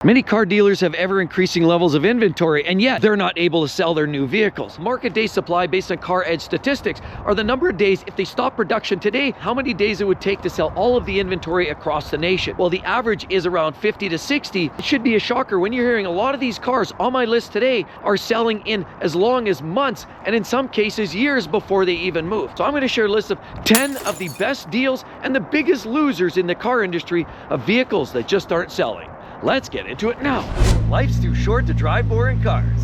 Many car dealers have ever-increasing levels of inventory, and yet they're not able to sell their new vehicles. Market day supply based on Car Edge statistics are the number of days, if they stop production today, how many days it would take to sell all of the inventory across the nation. Well, the average is around 50 to 60. It should be a shocker when you're hearing a lot of these cars on my list today are selling in as long as months, and in some cases years before they even move. So I'm going to share a list of 10 of the best deals and the biggest losers in the car industry of vehicles that just aren't selling. Let's get into it now. Life's too short to drive boring cars.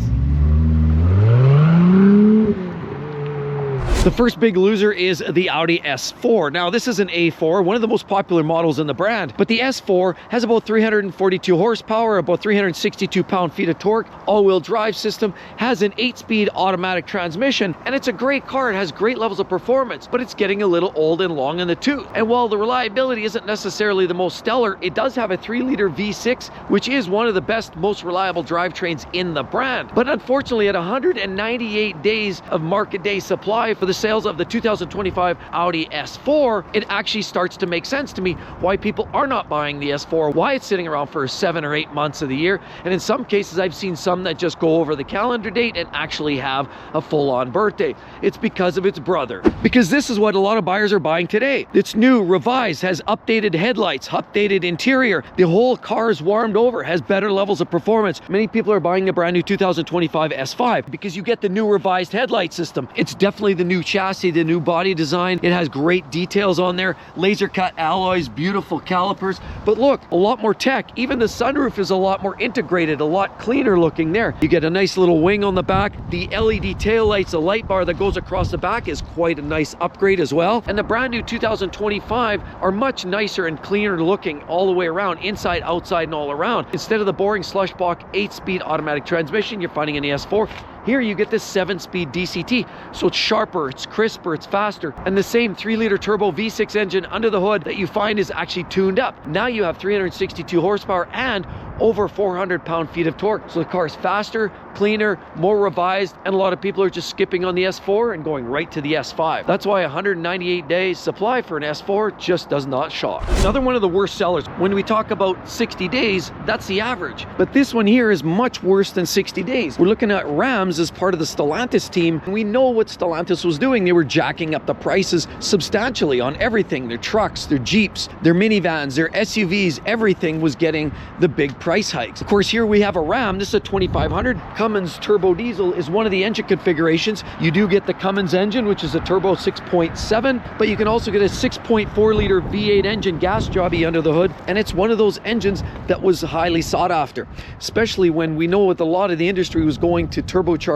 The first big loser is the Audi S4. Now, this is an A4, one of the most popular models in the brand, but the S4 has about 342 horsepower, about 362 pound-feet of torque, all-wheel drive system, has an 8-speed automatic transmission, and it's a great car. It has great levels of performance, but it's getting a little old and long in the tooth. And while the reliability isn't necessarily the most stellar, it does have a 3-liter V6, which is one of the best, most reliable drivetrains in the brand. But unfortunately, at 198 days of market day supply for the sales of the 2025 Audi S4, it actually starts to make sense to me why people are not buying the S4, why it's sitting around for 7 or 8 months of the year. And in some cases, I've seen some that just go over the calendar date and actually have a full-on birthday. It's because of its brother. Because this is what a lot of buyers are buying today. It's new, revised, has updated headlights, updated interior. The whole car is warmed over, has better levels of performance. Many people are buying a brand new 2025 S5 because you get the new revised headlight system. It's definitely the new chassis, the new body design. It has great details on there, laser cut alloys, beautiful calipers, but look, a lot more tech. Even the sunroof is a lot more integrated, a lot cleaner looking there. You get a nice little wing on the back. The LED taillights, the light bar that goes across the back is quite a nice upgrade as well. And the brand new 2025 are much nicer and cleaner looking all the way around, inside, outside, and all around. Instead of the boring slush box 8-speed automatic transmission you're finding in the S4, here you get this 7-speed DCT, so it's sharper, it's crisper, it's faster, and the same 3-liter turbo V6 engine under the hood that you find is actually tuned up. Now you have 362 horsepower and over 400 pound-feet of torque. So the car is faster, cleaner, more revised, and a lot of people are just skipping on the S4 and going right to the S5. That's why 198 days supply for an S4 just does not shock. Another one of the worst sellers. When we talk about 60 days, that's the average. But this one here is much worse than 60 days. We're looking at Rams as part of the Stellantis team. We know what Stellantis was doing. They were jacking up the prices substantially on everything. Their trucks, their Jeeps, their minivans, their SUVs, everything was getting the big price hikes. Of course, here we have a Ram. This is a 2500. Cummins turbo diesel is one of the engine configurations. You do get the Cummins engine, which is a turbo 6.7, but you can also get a 6.4 liter V8 engine gas jobby under the hood, and it's one of those engines that was highly sought after, especially when we know what a lot of the industry was going to turbocharged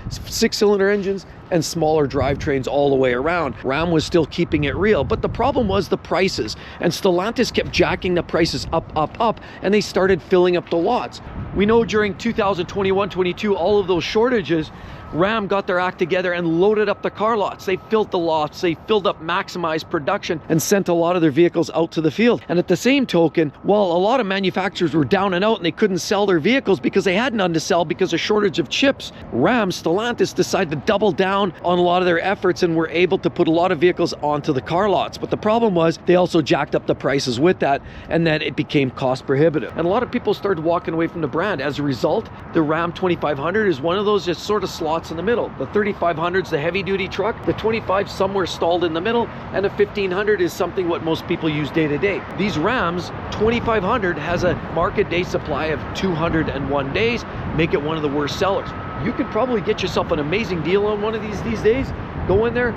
6-cylinder engines and smaller drivetrains all the way around. Ram was still keeping it real, but the problem was the prices, and Stellantis kept jacking the prices up, and they started filling up the lots. We know during 2021-22, all of those shortages, Ram got their act together and loaded up the car lots. They filled the lots, they filled up, maximized production, and sent a lot of their vehicles out to the field. And at the same token, while a lot of manufacturers were down and out and they couldn't sell their vehicles because they had none to sell because of shortage of chips, Ram, Stellantis decided to double down on a lot of their efforts and were able to put a lot of vehicles onto the car lots. But the problem was they also jacked up the prices with that, and then it became cost prohibitive. And a lot of people started walking away from the brand. As a result, the Ram 2500 is one of those just sort of slots in the middle. The 3500 is the heavy duty truck, the 25 somewhere stalled in the middle, and the 1500 is something what most people use day to day. These Rams 2500 has a market day supply of 201 days, make it one of the worst sellers. You could probably get yourself an amazing deal on one of these days. Go in there,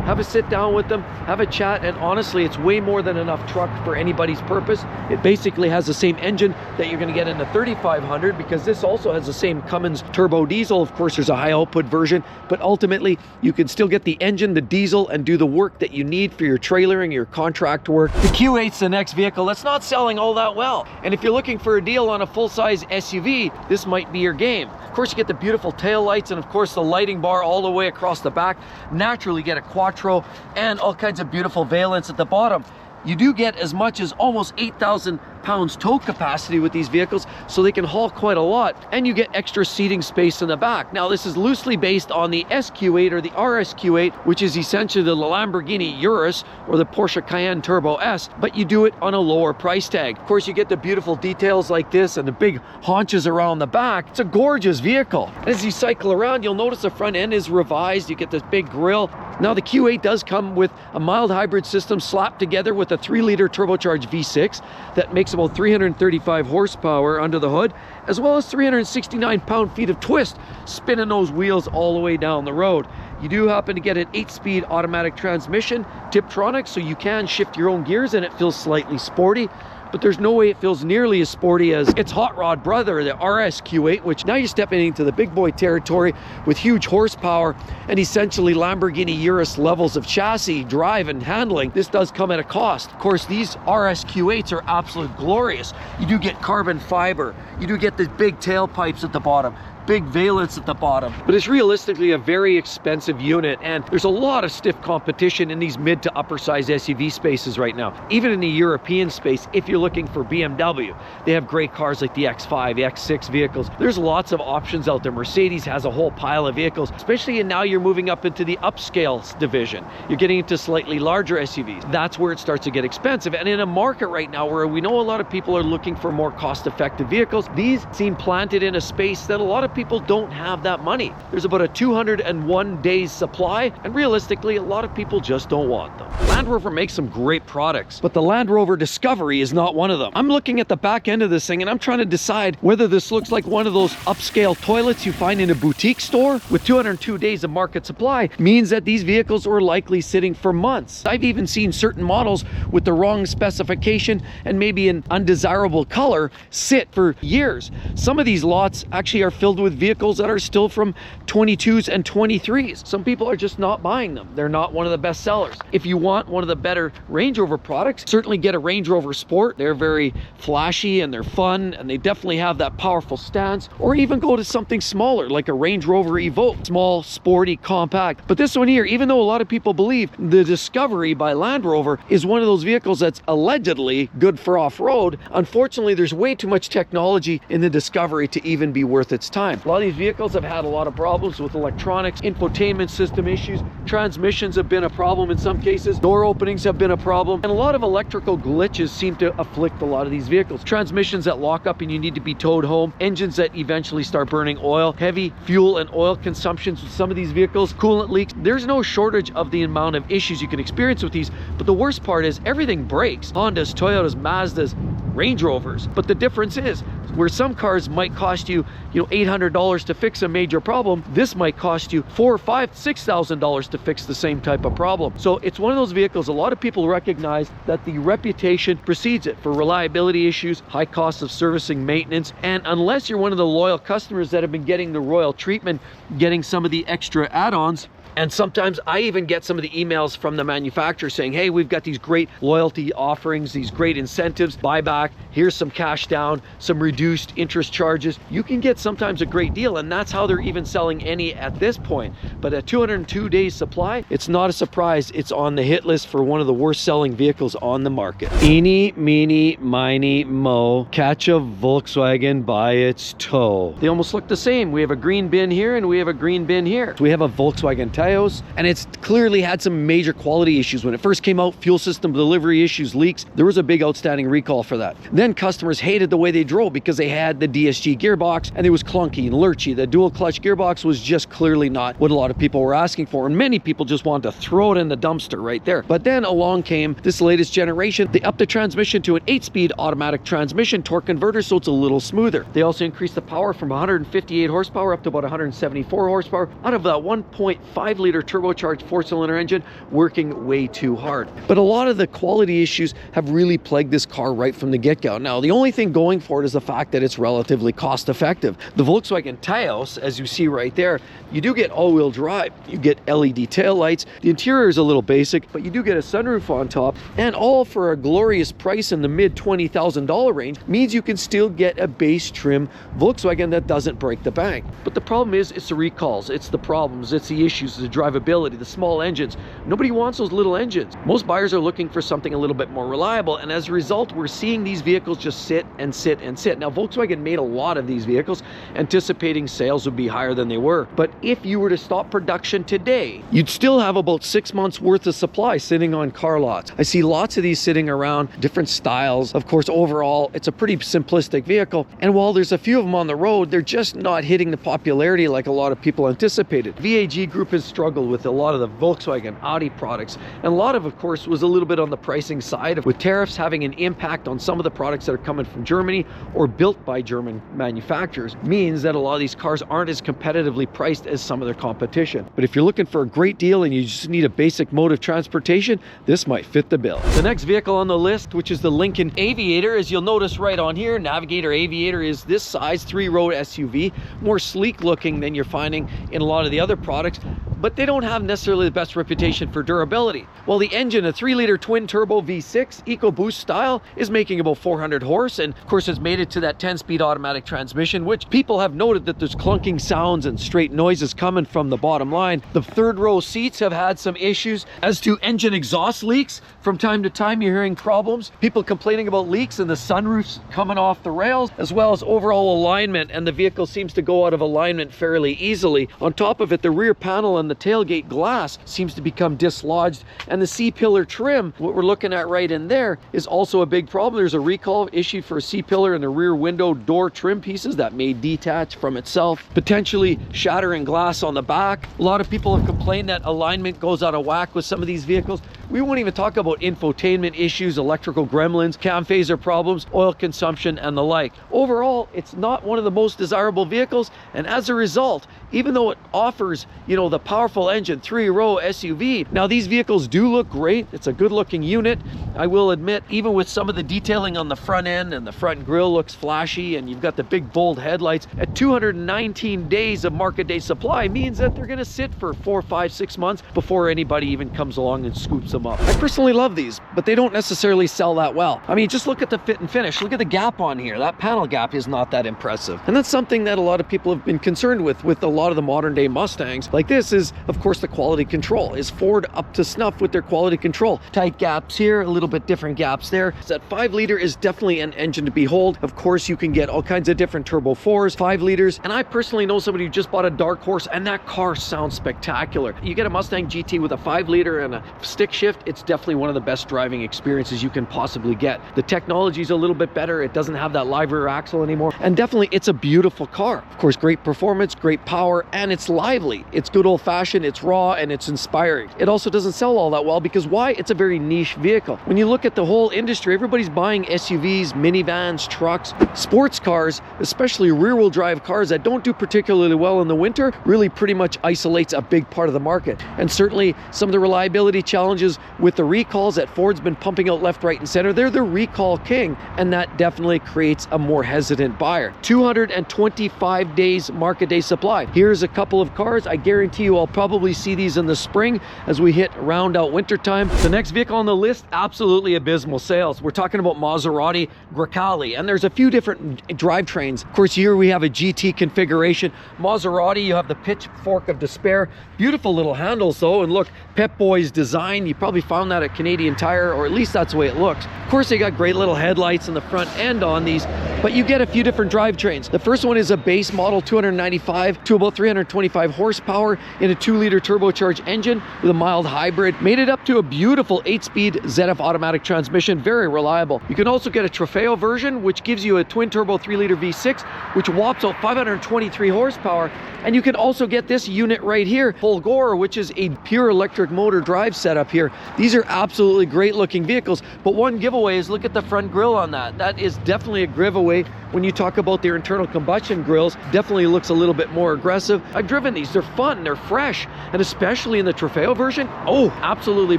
have a sit down with them, have a chat, and honestly, it's way more than enough truck for anybody's purpose. It basically has the same engine that you're going to get in the 3500, because this also has the same Cummins turbo diesel. Of course, there's a high output version, but ultimately, you can still get the engine, the diesel, and do the work that you need for your trailering, your contract work. The Q8's the next vehicle that's not selling all that well. And if you're looking for a deal on a full-size SUV, this might be your game. Of course, you get the beautiful tail lights and of course the lighting bar all the way across the back. Naturally, get a quattro and all kinds of beautiful valence at the bottom. You do get as much as almost 8,000 pounds tow capacity with these vehicles, so they can haul quite a lot, and you get extra seating space in the back. Now, this is loosely based on the SQ8 or the RSQ8, which is essentially the Lamborghini Urus or the Porsche Cayenne Turbo S, but you do it on a lower price tag. Of course, you get the beautiful details like this and the big haunches around the back. It's a gorgeous vehicle. And as you cycle around, you'll notice the front end is revised. You get this big grille. Now, the Q8 does come with a mild hybrid system slapped together with a 3-liter turbocharged V6 that makes about 335 horsepower under the hood, as well as 369 pound-feet of twist, spinning those wheels all the way down the road. You do happen to get an 8-speed automatic transmission, Tiptronic, so you can shift your own gears and it feels slightly sporty. But there's no way it feels nearly as sporty as its hot rod brother, the RSQ8, which now you're stepping into the big boy territory with huge horsepower and essentially Lamborghini Urus levels of chassis, drive, and handling. This does come at a cost. Of course, these RSQ8s are absolutely glorious. You do get carbon fiber. You do get the big tailpipes at the bottom, big valence at the bottom, but it's realistically a very expensive unit, and there's a lot of stiff competition in these mid to upper size SUV spaces right now. Even in the European space, if you're looking for BMW, they have great cars like the X5, the X6 vehicles. There's lots of options out there. Mercedes has a whole pile of vehicles, especially now you're moving up into the upscale division. You're getting into slightly larger SUVs. That's where it starts to get expensive. And in a market right now where we know a lot of people are looking for more cost-effective vehicles, these seem planted in a space that a lot of people don't have that money. There's about a 201 days supply, and realistically, a lot of people just don't want them. Land Rover makes some great products, but the Land Rover Discovery is not one of them. I'm looking at the back end of this thing, and I'm trying to decide whether this looks like one of those upscale toilets you find in a boutique store. With 202 days of market supply means that these vehicles are likely sitting for months. I've even seen certain models with the wrong specification and maybe an undesirable color sit for years. Some of these lots actually are filled with vehicles that are still from 22s and 23s. Some people are just not buying them. They're not one of the best sellers. If you want one of the better Range Rover products, certainly get a Range Rover Sport. They're very flashy and they're fun, and they definitely have that powerful stance. Or even go to something smaller like a Range Rover Evoque, small, sporty, compact. But this one here, even though a lot of people believe the Discovery by Land Rover is one of those vehicles that's allegedly good for off-road, unfortunately there's way too much technology in the Discovery to even be worth its time. A lot of these vehicles have had a lot of problems with electronics, infotainment system issues, transmissions have been a problem in some cases, door openings have been a problem, and a lot of electrical glitches seem to afflict a lot of these vehicles. Transmissions that lock up and you need to be towed home, engines that eventually start burning oil, heavy fuel and oil consumptions with some of these vehicles, coolant leaks. There's no shortage of the amount of issues you can experience with these, but the worst part is everything breaks. Hondas, Toyotas, Mazdas, Range Rovers. But the difference is, where some cars might cost you, $800 to fix a major problem, this might cost you $4,000, $5,000, $6,000 to fix the same type of problem. So it's one of those vehicles, a lot of people recognize that the reputation precedes it for reliability issues, high costs of servicing, maintenance, and unless you're one of the loyal customers that have been getting the royal treatment, getting some of the extra add-ons. And sometimes I even get some of the emails from the manufacturer saying, hey, we've got these great loyalty offerings, these great incentives, buyback, here's some cash down, some reduced interest charges. You can get sometimes a great deal, and that's how they're even selling any at this point. But at 202 days supply, it's not a surprise it's on the hit list for one of the worst selling vehicles on the market. Eeny, meeny, miny, mo, catch a Volkswagen by its toe. They almost look the same. We have a green bin here and we have a green bin here. So we have a Volkswagen Taos, and it's clearly had some major quality issues. When it first came out, fuel system delivery issues, leaks, there was a big outstanding recall for that. Then customers hated the way they drove because they had the DSG gearbox and it was clunky and lurchy. The dual clutch gearbox was just clearly not what a lot of people were asking for, and many people just wanted to throw it in the dumpster right there. But then along came this latest generation. They upped the transmission to an 8-speed automatic transmission torque converter, so it's a little smoother. They also increased the power from 158 horsepower up to about 174 horsepower out of that 1.5-liter turbocharged 4-cylinder engine, working way too hard. But a lot of the quality issues have really plagued this car right from the get-go. Now, the only thing going for it is the fact that it's relatively cost effective. The Volkswagen Taos, as you see right there, you do get all-wheel drive, you get LED taillights, the interior is a little basic, but you do get a sunroof on top, and all for a glorious price in the mid $20,000 range means you can still get a base trim Volkswagen that doesn't break the bank. But the problem is, it's the recalls, it's the problems, it's the issues, the drivability, the small engines. Nobody wants those little engines. Most buyers are looking for something a little bit more reliable, and as a result, we're seeing these vehicles just sit and sit and sit. Now, Volkswagen made a lot of these vehicles anticipating sales would be higher than they were, but if you were to stop production today, you'd still have about 6 months worth of supply sitting on car lots. I see lots of these sitting around, different styles. Of course, overall, it's a pretty simplistic vehicle, and while there's a few of them on the road, they're just not hitting the popularity like a lot of people anticipated. VAG Group has struggled with a lot of the Volkswagen, Audi products, and a lot of course, was a little bit on the pricing side, with tariffs having an impact on some of the products that are coming from Germany or built by German manufacturers, means that a lot of these cars aren't as competitively priced as some of their competition. But if you're looking for a great deal and you just need a basic mode of transportation, this might fit the bill. The next vehicle on the list, which is the Lincoln Aviator, as you'll notice right on here, Navigator Aviator is this size 3-row SUV, more sleek looking than you're finding in a lot of the other products, but they don't have necessarily the best reputation for durability. While the engine, a 3-liter twin-turbo V6 EcoBoost style, is making about 400 horse, and of course it's made it to that 10-speed automatic transmission, which people have noted that there's clunking sounds and straight noises coming from the bottom line. The third-row seats have had some issues. As to engine exhaust leaks, from time to time you're hearing problems, people complaining about leaks and the sunroofs coming off the rails, as well as overall alignment, and the vehicle seems to go out of alignment fairly easily. On top of it, the rear panel and the tailgate glass seems to become dislodged, and the C-pillar trim, what we're looking at right in there, is also a big problem. There's a recall issued for a C-pillar and the rear window door trim pieces that may detach from itself, potentially shattering glass on the back. A lot of people have complained that alignment goes out of whack with some of these vehicles. We won't even talk about infotainment issues, electrical gremlins, cam phaser problems, oil consumption, and the like. Overall, it's not one of the most desirable vehicles, and as a result, even though it offers, you know, the powerful engine 3-row SUV, now these vehicles do look great. It's a good looking unit. I will admit, even with some of the detailing on the front end, and the front grille looks flashy, and you've got the big bold headlights, at 219 days of market day supply means that they're going to sit for 4, 5, 6 months before anybody even comes along and scoops them up. I personally love these, but they don't necessarily sell that well. I mean, just look at the fit and finish. Look at the gap on here. That panel gap is not that impressive, and that's something that a lot of people have been concerned with a lot of the modern day Mustangs like this. Is of course the quality control. Is Ford up to snuff with their quality control? Tight gaps here, a little bit different gaps there. That 5-liter is definitely an engine to behold. Of course, you can get all kinds of different turbo 4s, 5 liters, and I personally know somebody who just bought a Dark Horse, and that car sounds spectacular. You get a Mustang GT with a 5-liter and a stick shift, it's definitely one of the best driving experiences you can possibly get. The technology is a little bit better. It doesn't have that live rear axle anymore, and definitely it's a beautiful car. Of course, great performance, great power, and it's lively. It's good old-fashioned, it's raw, and it's inspiring. It also doesn't sell all that well because why? It's a very niche vehicle. When you look at the whole industry, everybody's buying SUVs, minivans, trucks, sports cars, especially rear-wheel drive cars that don't do particularly well in the winter, really pretty much isolates a big part of the market. And certainly some of the reliability challenges with the recalls that Ford's been pumping out left, right, and center, they're the recall king, and that definitely creates a more hesitant buyer. 225 days market day supply. Here's a couple of cars. I guarantee you I'll probably see these in the spring as we hit round out winter time. The next vehicle on the list, absolutely abysmal sales. We're talking about Maserati Grecale, and there's a few different drivetrains. Of course, here we have a GT configuration. Maserati, you have the pitchfork of despair. Beautiful little handles though, and look, Pep Boy's design. You probably found that at Canadian Tire, or at least that's the way it looks. Of course, they got great little headlights in the front end on these, but you get a few different drivetrains. The first one is a base model 295 to about 325 horsepower in a 2-liter turbocharged engine with a mild hybrid. Made it up to a beautiful 8-speed ZF automatic transmission, very reliable. You can also get a Trofeo version, which gives you a twin-turbo 3-liter V6, which whops out 523 horsepower. And you can also get this unit right here, Fulgor, which is a pure electric motor drive setup here. These are absolutely great looking vehicles, but one giveaway is look at the front grille on that. That is definitely a giveaway way, when you talk about their internal combustion grills, definitely looks a little bit more aggressive. I've driven these, they're fun, they're fresh, and especially in the Trofeo version, oh, absolutely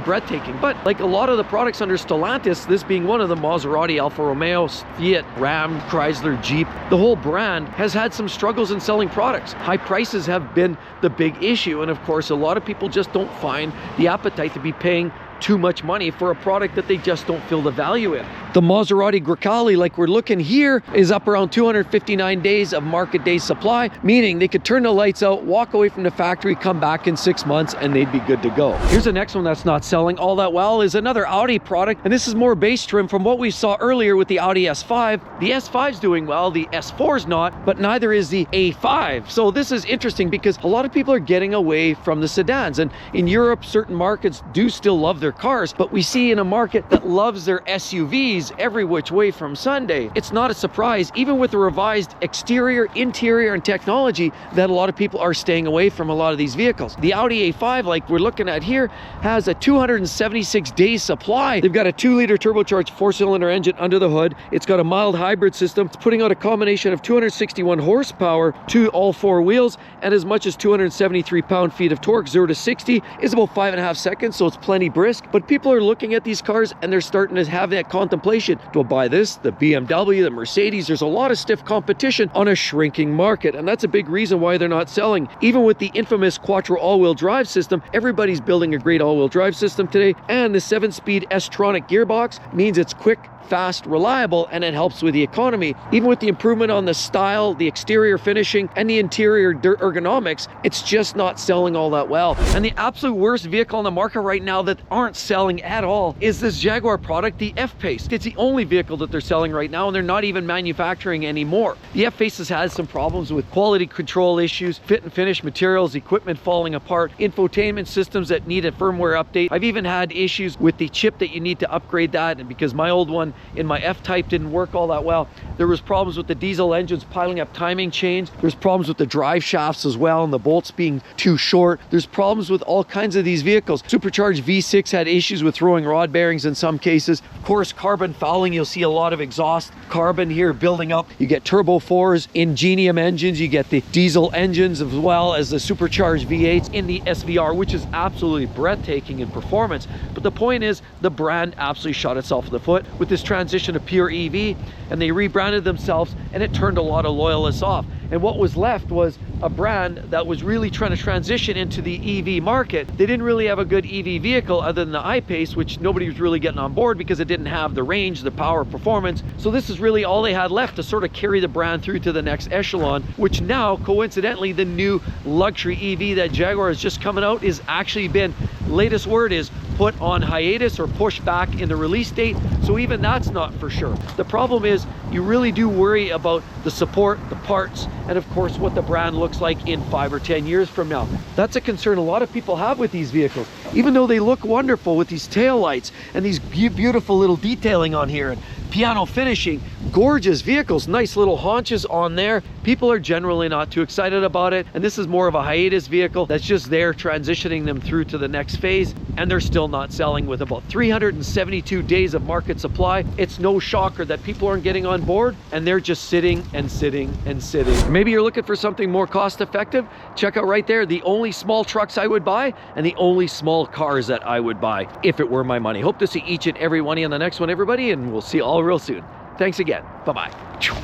breathtaking. But like a lot of the products under Stellantis, this being one of them, Maserati, Alfa Romeo, Fiat, Ram, Chrysler, Jeep, the whole brand has had some struggles in selling products. High prices have been the big issue, and of course a lot of people just don't find the appetite to be paying too much money for a product that they just don't feel the value in. The Maserati Grecale, like we're looking here, is up around 259 days of market day supply, meaning they could turn the lights out, walk away from the factory, come back in 6 months, and they'd be good to go. Here's the next one that's not selling all that well, is another Audi product, and this is more base trim from what we saw earlier with the Audi S5. The S5's doing well, the S4's not, but neither is the A5. So this is interesting because a lot of people are getting away from the sedans, and in Europe, certain markets do still love their cars, but we see in a market that loves their SUVs every which way from Sunday. It's not a surprise, even with the revised exterior, interior, and technology, that a lot of people are staying away from a lot of these vehicles. The Audi A5, like we're looking at here, has a 276 days supply. They've got a 2-liter turbocharged 4-cylinder engine under the hood. It's got a mild hybrid system. It's putting out a combination of 261 horsepower to all 4 wheels and as much as 273 pound-feet of torque. 0 to 60 is about 5.5 seconds, so it's plenty brisk. But people are looking at these cars and they're starting to have that contemplation. Do I buy this? The BMW, the Mercedes? There's a lot of stiff competition on a shrinking market, and that's a big reason why they're not selling. Even with the infamous Quattro all-wheel drive system, everybody's building a great all-wheel drive system today, and the 7-speed S-tronic gearbox means it's quick, fast, reliable, and it helps with the economy. Even with the improvement on the style, the exterior finishing, and the interior ergonomics, it's just not selling all that well. And the absolute worst vehicle on the market right now that aren't selling at all is this Jaguar product, the F-Pace. It's the only vehicle that they're selling right now, and they're not even manufacturing anymore. The F-Pace has had some problems with quality control issues, fit and finish materials, equipment falling apart, infotainment systems that need a firmware update. I've even had issues with the chip that you need to upgrade that, and because my old one in my F-Type didn't work all that well. There was problems with the diesel engines piling up timing chains. There's problems with the drive shafts as well and the bolts being too short. There's problems with all kinds of these vehicles. Supercharged V6 had issues with throwing rod bearings in some cases. Of course, carbon fouling, you'll see a lot of exhaust carbon here building up. You get turbo 4s, Ingenium engines, you get the diesel engines as well as the supercharged V8s in the SVR, which is absolutely breathtaking in performance. But the point is, the brand absolutely shot itself in the foot with this transition to pure EV, and they rebranded themselves, and it turned a lot of loyalists off. And what was left was a brand that was really trying to transition into the EV market. They didn't really have a good EV vehicle other than the I-Pace, which nobody was really getting on board because it didn't have the range, the power, performance. So this is really all they had left to sort of carry the brand through to the next echelon, which now, coincidentally, the new luxury EV that Jaguar is just coming out is actually been, latest word is, put on hiatus or pushed back in the release date. So even that's not for sure. The problem is you really do worry about the support, the parts, and of course what the brand looks like in 5 or 10 years from now. That's a concern a lot of people have with these vehicles. Even though they look wonderful with these tail lights and these beautiful little detailing on here and piano finishing, gorgeous vehicles, nice little haunches on there, people are generally not too excited about it. And this is more of a hiatus vehicle that's just there transitioning them through to the next phase, and they're still not selling with about 372 days of market supply. It's no shocker that people aren't getting on board and they're just sitting and sitting and sitting. Maybe you're looking for something more cost effective. Check out right there the only small trucks I would buy and the only small cars that I would buy if it were my money. Hope to see each and every one of you on the next one, everybody, and we'll see you all real soon. Thanks again. Bye-bye.